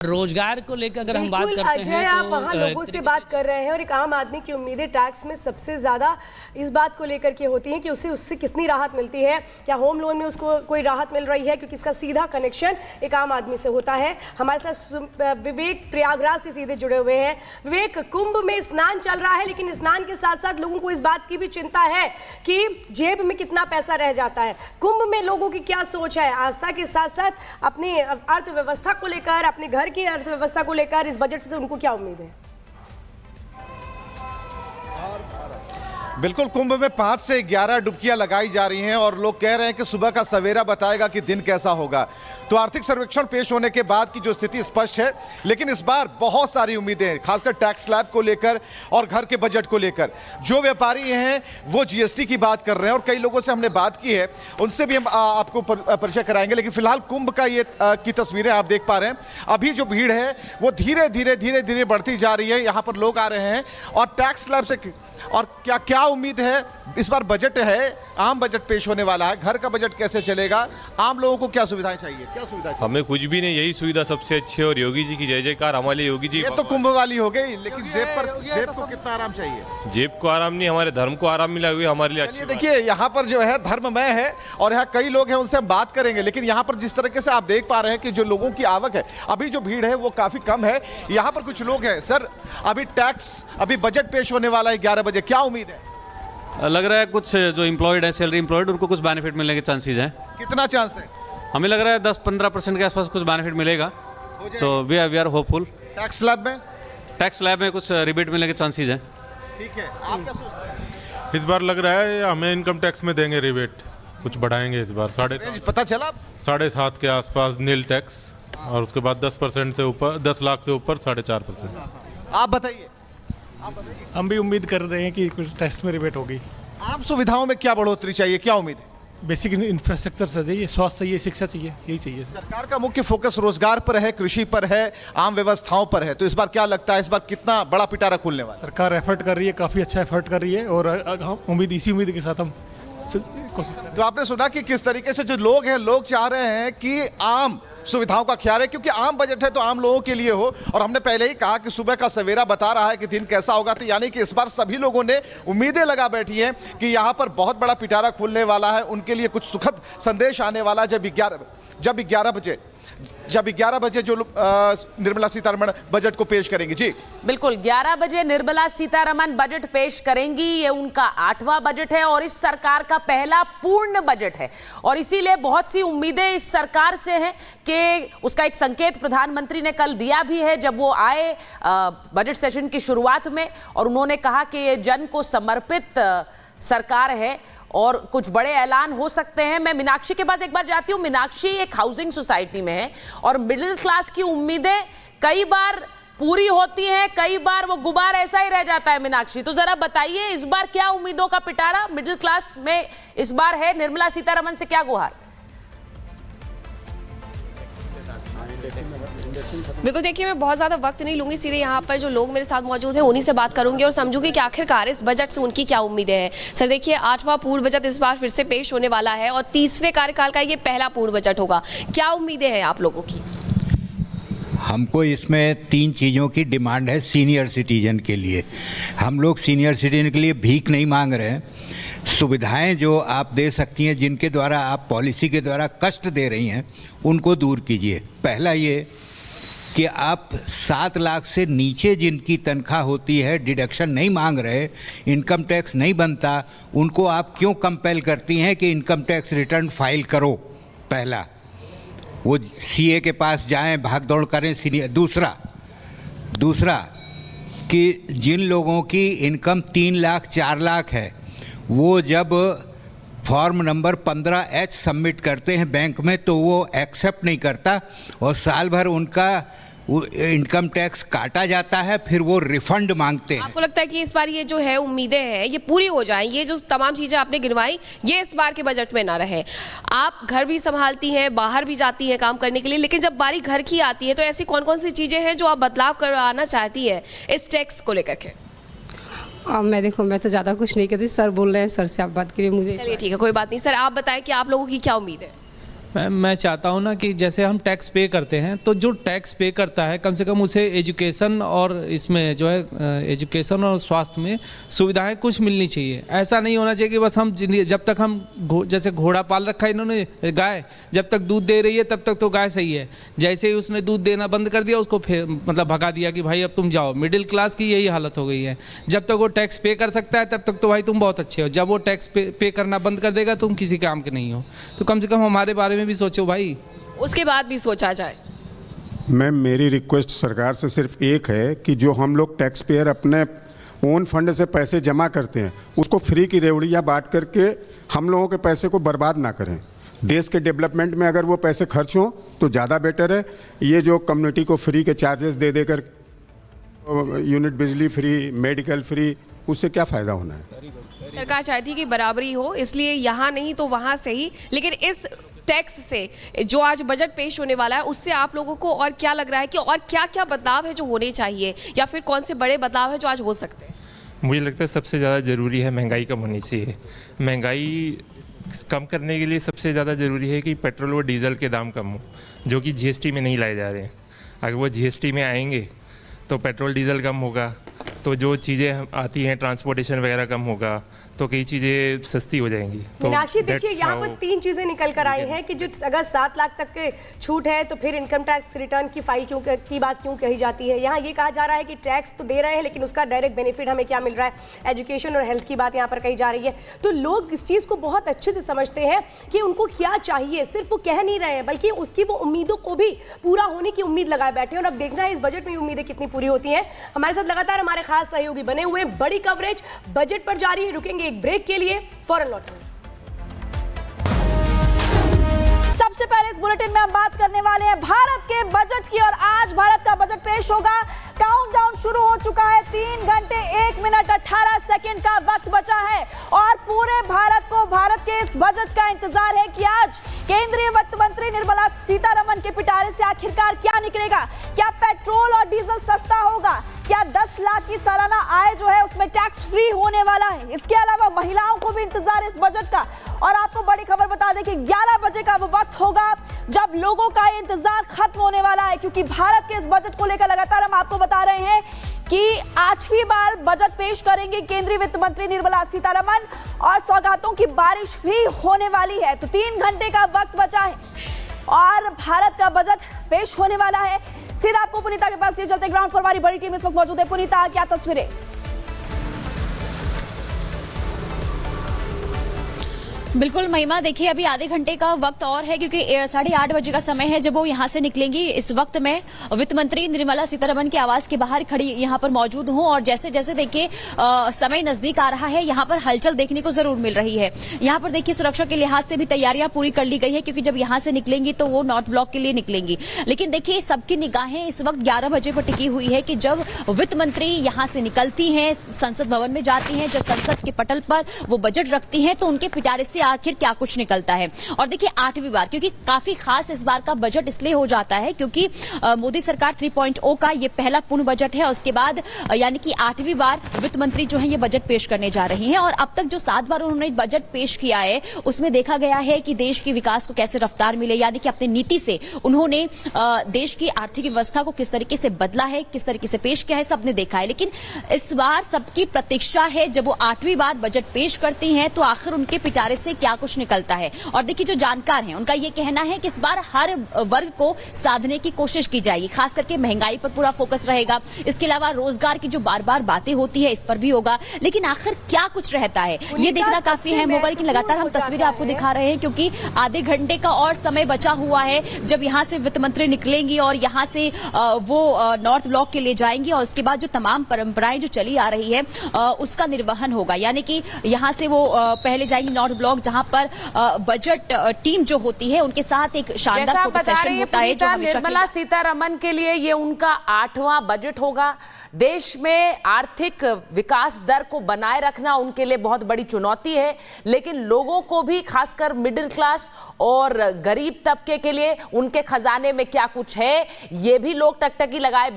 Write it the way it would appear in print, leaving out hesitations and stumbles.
रोजगार को लेकर अगर हम बात करते हैं अजय, आप वहाँ लोगों से बात कर रहे हैं और एक आम आदमी की उम्मीदें टैक्स में सबसे ज़्यादा इस बात को लेकर के होती हैं कि उससे कितनी राहत मिलती है। क्या होम लोन में उसको कोई राहत मिल रही है, क्योंकि इसका सीधा कनेक्शन एक आम आदमी से होता है। हमारे साथ विवेक प्रयागराज से सीधे जुड़े हुए हैं। विवेक, कुंभ में स्नान चल रहा है, लेकिन स्नान के साथ साथ लोगों को इस बात की भी चिंता है कि जेब में कितना पैसा रह जाता है। कुंभ में लोगों की क्या सोच है, आस्था के साथ साथ अपनी अर्थव्यवस्था को लेकर, अपने घर की अर्थव्यवस्था को लेकर इस बजट से उनको क्या उम्मीद है? बिल्कुल, कुंभ में 5 से 11 डुबकियां लगाई जा रही हैं और लोग कह रहे हैं कि सुबह का सवेरा बताएगा कि दिन कैसा होगा। तो आर्थिक सर्वेक्षण पेश होने के बाद की जो स्थिति स्पष्ट है, लेकिन इस बार बहुत सारी उम्मीदें, खासकर टैक्स स्लैब को लेकर और घर के बजट को लेकर। जो व्यापारी हैं वो जीएसटी की बात कर रहे हैं और कई लोगों से हमने बात की है, उनसे भी हम आपको परिचय कराएंगे। लेकिन फिलहाल कुंभ का ये की तस्वीरें आप देख पा रहे हैं। अभी जो भीड़ है वो धीरे धीरे बढ़ती जा रही है। यहाँ पर लोग आ रहे हैं और टैक्स स्लैब से और क्या उम्मीद है। इस बार बजट है, आम बजट पेश होने वाला है। घर का बजट कैसे चलेगा, आम लोगों को क्या सुविधाएं चाहिए, क्या सुविधा चाहिए? हमें कुछ भी नहीं, यही सुविधा सबसे अच्छी है। और योगी जी की जय जयकार, हमारे लिए योगी जी। ये तो कुंभ वाली हो गई, लेकिन जेब को कितना आराम चाहिए? जेब को आराम नहीं, हमारे धर्म को आराम मिला हुआ, हमारे लिए अच्छी। देखिए, यहाँ पर जो है धर्ममय है और यहाँ कई लोग हैं, उनसे हम बात करेंगे। लेकिन यहाँ पर जिस तरीके से आप देख पा रहे हैं कि जो लोगों की आवक है, अभी जो भीड़ है वो काफी कम है। यहाँ पर कुछ लोग हैं। सर, अभी बजट पेश होने वाला है 11 बजे, क्या उम्मीद है? लग रहा है कुछ जो एम्प्लॉयड है, सैलरी एम्प्लॉयड, उनको कुछ बेनिफिट मिलने के चांसेस हैं। कितना चांस है? हमें लग रहा है 10-15% के आसपास कुछ बेनिफिट मिलेगा। तो we are hopeful. Tax slab में? टैक्स स्लैब में कुछ रिबेट मिलने के चांसेस हैं। ठीक है, आप क्या सोचते हैं? इस बार लग रहा है हमें इनकम टैक्स में देंगे रिबेट, कुछ बढ़ाएंगे इस बार। पता चला 7.5 के आसपास नील टैक्स, और उसके बाद 10% से ऊपर, 10 लाख से ऊपर 4.5%। आप बताइए। हम भी उम्मीद कर रहे हैं कि कुछ टैक्स में रिबेट होगी। आम सुविधाओं में क्या बढ़ोतरी चाहिए, क्या उम्मीद है? बेसिक इंफ्रास्ट्रक्चर चाहिए, स्वास्थ्य चाहिए, शिक्षा चाहिए, यही चाहिए। सरकार का मुख्य फोकस रोजगार पर है, कृषि पर है, आम व्यवस्थाओं पर है। तो इस बार क्या लगता है, इस बार कितना बड़ा पिटारा खुलने वाला है? सरकार एफर्ट कर रही है, काफ़ी अच्छा एफर्ट कर रही है और हम इसी उम्मीद के साथ हम कोशिश करें। तो आपने सुना कि किस तरीके से जो लोग हैं, लोग चाह रहे हैं कि आम सुविधाओं का ख्याल है, क्योंकि आम बजट है तो आम लोगों के लिए हो। और हमने पहले ही कहा कि सुबह का सवेरा बता रहा है कि दिन कैसा होगा। तो यानी कि इस बार सभी लोगों ने उम्मीदें लगा बैठी हैं कि यहाँ पर बहुत बड़ा पिटारा खुलने वाला है, उनके लिए कुछ सुखद संदेश आने वाला है जब 11 बजे जो निर्मला सीतारमण बजट को पेश करेंगी। जी बिल्कुल, 11 बजे निर्मला सीतारमण बजट पेश करेंगी। ये उनका 8वां बजट है और इस सरकार का पहला पूर्ण बजट है। और इसीलिए बहुत सी उम्मीदें इस सरकार से हैं कि उसका एक संकेत प्रधानमंत्री ने कल दिया भी है जब वो आए बजट सेशन की शुरुआत में, और उन्होंने कहा कि ये जन को समर्पित सरकार है और कुछ बड़े ऐलान हो सकते हैं। मैं मीनाक्षी के पास एक बार जाती हूँ। मीनाक्षी एक हाउसिंग सोसाइटी में है और मिडिल क्लास की उम्मीदें कई बार पूरी होती हैं, कई बार वो गुबार ऐसा ही रह जाता है। मीनाक्षी, तो जरा बताइए इस बार क्या उम्मीदों का पिटारा मिडिल क्लास में इस बार है? निर्मला सीतारमण से क्या गुहार? बिल्कुल, देखिए मैं बहुत ज़्यादा वक्त नहीं लूंगी, सीधे यहाँ पर जो लोग मेरे साथ मौजूद हैं उन्हीं से बात करूंगी और समझूंगी कि आखिरकार इस बजट से उनकी क्या उम्मीदें हैं। सर देखिए, 8वां पूर्ण बजट इस बार फिर से पेश होने वाला है और तीसरे कार्यकाल का ये पहला पूर्ण बजट होगा। क्या उम्मीदें हैं आप लोगों की? हमको इसमें 3 चीज़ों की डिमांड है सीनियर सिटीजन के लिए। हम लोग सीनियर सिटीजन के लिए भीख नहीं मांग रहे हैं। सुविधाएं जो आप दे सकती हैं, जिनके द्वारा आप पॉलिसी के द्वारा कष्ट दे रही हैं, उनको दूर कीजिए। पहला ये कि आप 7 लाख से नीचे जिनकी तनख्वाह होती है डिडक्शन नहीं मांग रहे, इनकम टैक्स नहीं बनता, उनको आप क्यों कंपेल करती हैं कि इनकम टैक्स रिटर्न फाइल करो? पहला, वो सीए के पास जाएं, भाग दौड़ करें। दूसरा कि जिन लोगों की इनकम 3 लाख 4 लाख है, वो जब फॉर्म नंबर 15H सबमिट करते हैं बैंक में तो वो एक्सेप्ट नहीं करता और साल भर उनका इनकम टैक्स काटा जाता है, फिर वो रिफंड मांगते हैं। आपको लगता है कि इस बार ये जो है उम्मीदें हैं ये पूरी हो जाएं, ये जो तमाम चीज़ें आपने गिनवाई ये इस बार के बजट में ना रहे? आप घर भी संभालती हैं, बाहर भी जाती हैं काम करने के लिए, लेकिन जब बारी घर की आती है तो ऐसी कौन कौन सी चीज़ें हैं जो आप बदलाव करवाना चाहती है इस टैक्स को लेकर के? मैं तो ज़्यादा कुछ नहीं कहती, सर बोल रहे हैं, सर से आप बात करिए। मुझे चलिए ठीक है, कोई बात नहीं। सर आप बताएं कि आप लोगों की क्या उम्मीद है? मैं चाहता हूँ ना कि जैसे हम टैक्स पे करते हैं तो जो टैक्स पे करता है कम से कम उसे एजुकेशन और इसमें जो है एजुकेशन और स्वास्थ्य में सुविधाएं कुछ मिलनी चाहिए। ऐसा नहीं होना चाहिए कि बस हम जब तक हम जैसे घोड़ा पाल रखा है इन्होंने गाय, जब तक दूध दे रही है तब तक तो गाय सही है, जैसे ही उसने दूध देना बंद कर दिया उसको फिर मतलब भगा दिया कि भाई अब तुम जाओ। मिडिल क्लास की यही हालत हो गई है। जब तक वो टैक्स पे कर सकता है तब तक तो भाई तुम बहुत अच्छे हो, जब वो टैक्स पे करना बंद कर देगा तुम किसी काम के नहीं हो। तो कम से कम हमारे बारे में भी सोचो भाई, उसके बाद भी सोचा जाए। मैम मेरी रिक्वेस्ट सरकार से सिर्फ एक है कि जो हम लोग टैक्स पेयर अपने ओन फंड से पैसे जमा करते हैं उसको फ्री की रेवड़ियाँ बांट करके हम लोगों के पैसे को बर्बाद ना करें। देश के डेवलपमेंट में अगर वो पैसे खर्च हों तो ज़्यादा बेटर है। ये जो कम्युनिटी को फ्री के चार्जेस दे देकर यूनिट बिजली फ्री, मेडिकल फ्री, उससे क्या फ़ायदा होना है। सरकार चाहती है कि बराबरी हो, इसलिए यहाँ नहीं तो वहाँ सही। लेकिन इस टैक्स से जो आज बजट पेश होने वाला है उससे आप लोगों को और क्या लग रहा है कि और क्या क्या बदलाव है जो होने चाहिए, या फिर कौन से बड़े बदलाव है जो आज हो सकते हैं? मुझे लगता है सबसे ज़्यादा ज़रूरी है महंगाई कम होनी चाहिए। महंगाई कम करने के लिए सबसे ज़्यादा ज़रूरी है कि पेट्रोल और डीजल के दाम कम हो, जो कि जीएसटी में नहीं लाए जा रहे हैं। अगर वो जीएसटी में आएंगे तो पेट्रोल डीजल कम होगा, तो जो चीज़ें आती हैं ट्रांसपोर्टेशन वगैरह कम होगा, तो कई चीज़ें सस्ती हो जाएंगी। तो मीनाक्षी देखिए यहाँ पर 3 चीजें निकल कर आई हैं कि जो अगर 7 लाख तक के छूट है तो फिर इनकम टैक्स रिटर्न की फाइल की बात क्यों कही जाती है। यहाँ ये कहा जा रहा है कि टैक्स तो दे रहे हैं लेकिन उसका डायरेक्ट बेनिफिट हमें क्या मिल रहा है, एजुकेशन और हेल्थ की बात यहाँ पर कही जा रही है। तो लोग इस चीज़ को बहुत अच्छे से समझते हैं कि उनको क्या चाहिए, सिर्फ वो कह नहीं रहे हैं बल्कि उसकी वो उम्मीदों को भी पूरा होने की उम्मीद लगाए बैठे हैं। और अब देखना है इस बजट में उम्मीदें कितनी पूरी होती हैं। हमारे साथ लगातार हमारे खास सहयोगी बने हुए हैं। बड़ी कवरेज बजट पर जारी है। रुकेंगे एक ब्रेक के लिए, फौरन लौटेंगे। सबसे पहले इस बुलेटिन में हम बात करने वाले हैं भारत के बजट की, और आज भारत का बजट पेश होगा। काउंटडाउन शुरू हो चुका है। 3 घंटे 1 मिनट 18 सेकंड का वक्त बचा है और पूरे भारत को भारत के इस बजट का इंतजार है कि आज केंद्रीय वित्त मंत्री निर्मला सीतारमण के पिटारे से आखिरकार क्या निकलेगा। क्या पेट्रोल और डीजल सस्ता होगा? क्या 10 लाख की सालाना आय जो है उसमें टैक्स फ्री होने वाला है? इसके अलावा महिलाओं को भी इंतजार है इस बजट का। और आपको बड़ी खबर बता दें कि 11 बजे का वो वक्त होगा जब लोगों का इंतजार खत्म होने वाला है, क्योंकि भारत के इस बजट को लेकर लगातार हम आपको बता रहे हैं कि 8वीं बार बजट पेश करेंगे केंद्रीय वित्त मंत्री निर्मला सीतारमण और सौगातों की बारिश भी होने वाली है। तो 3 घंटे का वक्त बचा है और भारत का बजट पेश होने वाला है। सीधा आपको पुनीता के पास ले चलते। ग्राउंड पर हमारी बड़ी टीम इस वक्त मौजूद है। पुनीता, क्या तस्वीरें? बिल्कुल महिमा, देखिए अभी आधे घंटे का वक्त और है क्योंकि 8:30 बजे का समय है जब वो यहाँ से निकलेंगी। इस वक्त में वित्त मंत्री निर्मला सीतारमण के आवास के बाहर खड़ी यहाँ पर मौजूद हूँ और जैसे जैसे देखिए समय नजदीक आ रहा है यहाँ पर हलचल देखने को जरूर मिल रही है। यहाँ पर देखिए सुरक्षा के लिहाज से भी तैयारियां पूरी कर ली गई है क्योंकि जब यहाँ से निकलेंगी तो वो नॉर्थ ब्लॉक के लिए निकलेंगी। लेकिन देखिए सबकी निगाहें इस वक्त 11 बजे पर टिकी हुई है कि जब वित्त मंत्री यहाँ से निकलती हैं, संसद भवन में जाती हैं, जब संसद के पटल पर वो बजट रखती हैं तो उनके पिटारे से आखिर क्या कुछ निकलता है। और देखिए 8वीं बार, क्योंकि काफी खास इस बार का बजट इसलिए हो जाता है क्योंकि मोदी सरकार 3.0 का ये पहला पूर्ण बजट है। उसके बाद यानी कि 8वीं बार वित्त मंत्री जो है ये बजट पेश करने जा रही हैं और अब तक जो 7 बार उन्होंने बजट पेश किया है उसमें देखा गया है कि देश के विकास को कैसे रफ्तार मिले, यानी कि अपनी नीति से उन्होंने देश की आर्थिक व्यवस्था को किस तरीके से बदला है, किस तरीके से पेश किया है, सबने देखा है। लेकिन इस बार सबकी प्रतीक्षा है जब वो 8वीं बार बजट पेश करती हैं तो आखिर उनके पिटारे से क्या कुछ निकलता है। और देखिए जो जानकार हैं उनका ये कहना है कि इस बार हर वर्ग को साधने की कोशिश की जाएगी, खास करके महंगाई पर पूरा फोकस रहेगा। इसके अलावा रोजगार की जो बार बार बातें होती है इस पर भी होगा। लेकिन आखिर क्या कुछ रहता है ये देखना काफी अहम होगा। लेकिन लगातार हम तस्वीरें आपको दिखा रहे हैं क्योंकि आधे घंटे का और समय बचा हुआ है जब यहाँ से वित्त मंत्री निकलेंगी और यहाँ से वो नॉर्थ ब्लॉक के लिए जाएंगी और उसके बाद जो तमाम परंपराएं जो चली आ रही है उसका निर्वहन होगा। यानी कि यहाँ से वो पहले जाएंगी नॉर्थ ब्लॉक जहां पर बजट टीम जो होती है उनके साथ एक शानदार फोटो सेशन होता है जो निर्मला सीतारमण के लिए ये उनका 8वां बजट होगा। देश में आर्थिक विकास दर को बनाए रखना उनके लिए बहुत बड़ी चुनौती है, लेकिन लोगों को भी खासकर मिडिल क्लास और गरीब तबके के लिए उनके खजाने में क्या कुछ है ये भी लोग टकटकी लगाए